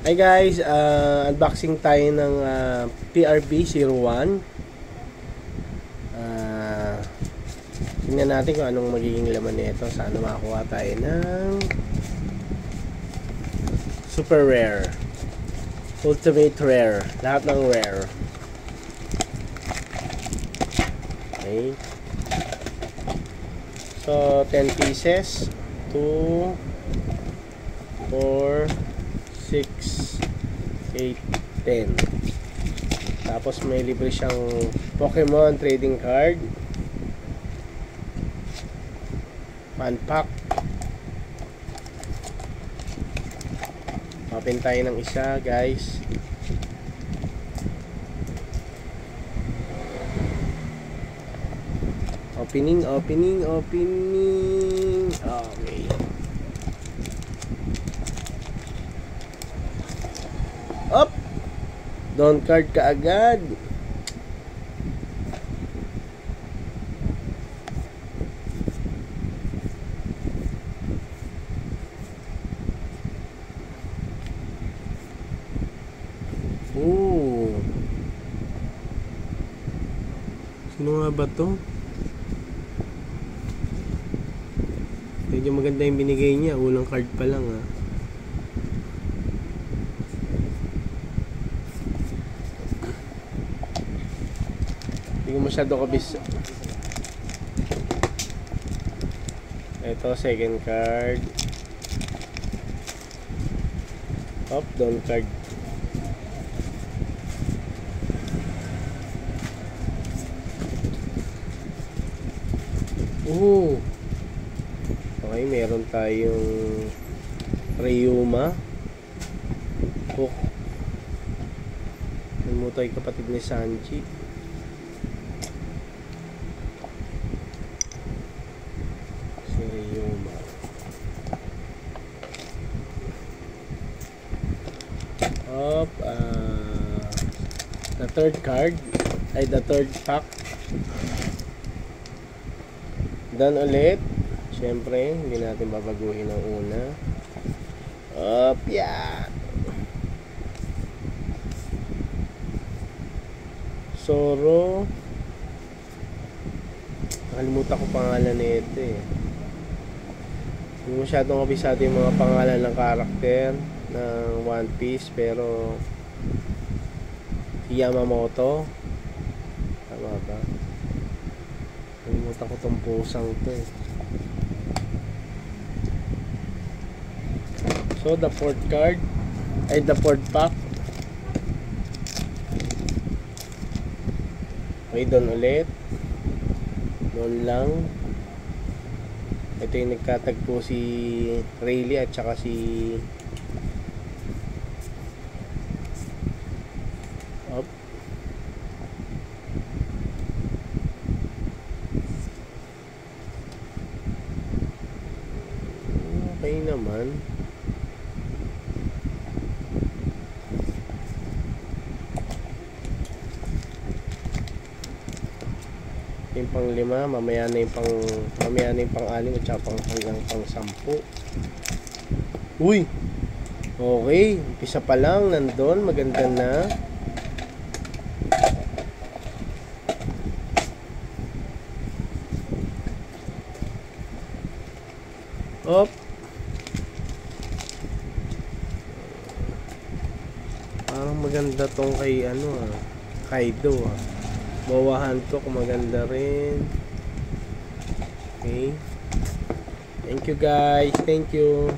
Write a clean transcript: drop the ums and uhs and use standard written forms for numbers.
Hi guys, unboxing tayo ng PRB01. Tingnan natin kung anong magiging laman nito. Sana makakuha tayo ng super rare, ultimate rare, lahat ng rare. Okay. So 10 pieces, 2, 4, 6, 8, 10. Tapos may libre siyang Pokemon trading card, fan pack. Open tayo ng isa guys. Opening. Okay. Up! Down card ka agad. Oh. Sino nga ba to? Medyo maganda yung binigay niya. Unang card pa lang ha. Hindi ko masyado kabis. Ito, second card. Up, down card. Oh. Okay, meron tayong Ryuma. Hook. Namutay kapatid ni Sanji. Si Ryuma. Up, the third card ay the third pack. Done ulit. Siyempre, hindi natin babaguhin ang una. Up, yeah. Zoro. Nakalimutan ko pangalan na ito eh. Hindi masyadong kabisado yung mga pangalan ng karakter ng One Piece, pero si Yamamoto. Tama ba? Nakalimutan ko tong pusang to eh. So the fourth card ay the fourth pack. Okay, doon ulit. Doon lang. Ito yung nagkatagpo si Rayleigh at saka si up. Okay naman. Yung pang 5, mamaya na yung pang 6 at saka hanggang pang 10. Uy! Okay, umpisa pa lang nandun, maganda na. Op. Parang maganda tong kay Kaido Bawahan to kung maganda rin. Okay. Thank you guys. Thank you.